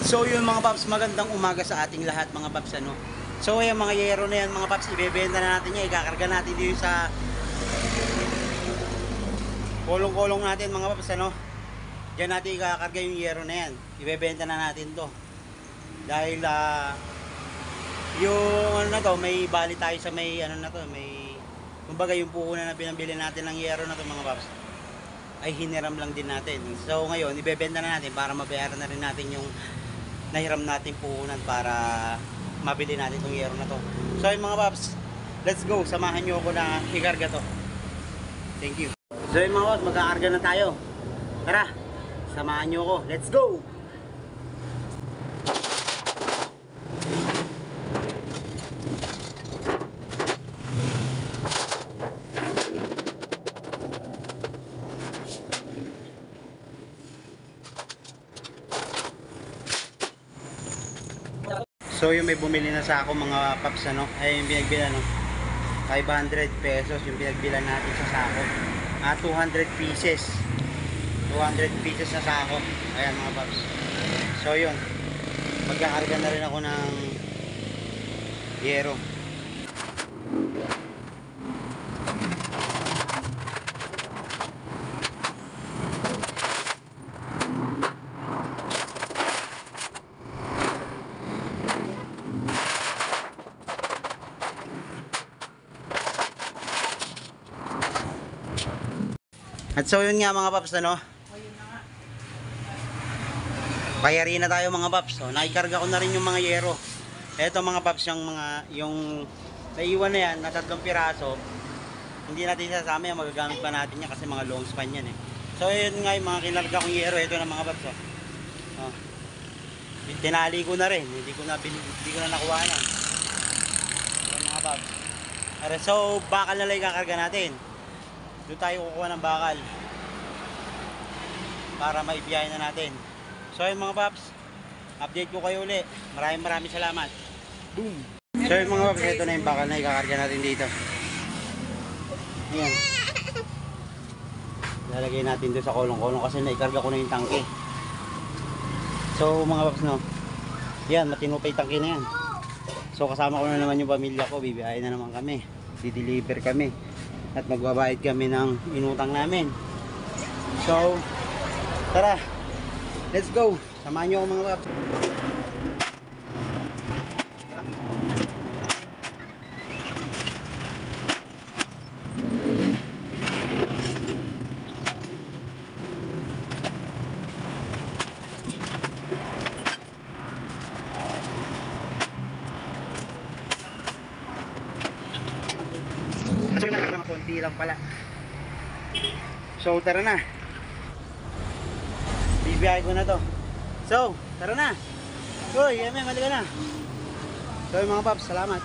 So yun mga paps, magandang umaga sa ating lahat mga paps ano. So yung mga yero na yan mga paps, ibebenta na natin yan, ikakarga natin dito sa kolong-kolong natin mga paps ano. Diyan natin ikakarga yung yero na yan, ibebenta na natin to. Dahil yung ano na to, may bali tayo sa may ano na to, may kumbaga yung puhunan na pinambili natin ng yero na to mga paps ay hiniram lang din natin. So ngayon ibebenta na natin para mabayaran na rin natin yung nahiram natin puhunan para mabili natin itong yero na to. So yung mga paps, let's go, samahan nyo ako na ikarga to. Thank you. So yung mga paps, magkakarga na tayo. Tara, samahan nyo ako, let's go. So yung may bumili na sa ako mga paps ano, ay yung pinagbilan no, 500 pesos yung pinagbilan natin sa sako. 200 pieces. 200 pieces na sako. Ayan mga paps. So yun, magkakarga na rin ako ng yero. At so yun nga mga paps ano, bayari na tayo mga paps. So nakikarga ko na rin yung mga yero. Eto mga paps, yung naiwan na yan na 3 piraso, hindi natin sasama yan, magagamit pa natin yan kasi mga long span yan eh. So yun nga yung mga kinarga kong yero. Ito na mga paps oh. Tinali ko na rin, hindi ko na nakuha na. So mga paps, so bakal na lang kakarga natin. Doon tayo kukuha ng bakal para maibiyahin na natin. So yun mga paps, update ko kayo uli. Maraming salamat. Boom. So yun mga paps, ito na yung bakal na ikakarga natin dito. Ayan, lalagay natin doon sa kolong-kolong kasi naikarga ko na yung tangke. So mga paps no, yan, matino pa yung tangke na yan. So kasama ko na naman yung pamilya ko, bibiyahin na naman kami, di-deliver kami at magbabayad kami ng inutang namin. So tara, let's go, samahan nyo ako mga paps. Konti lang pala. So tara na, bibiyahe ko na to. So tara na. Uy, Eme, mali ka na. So mga paps, salamat.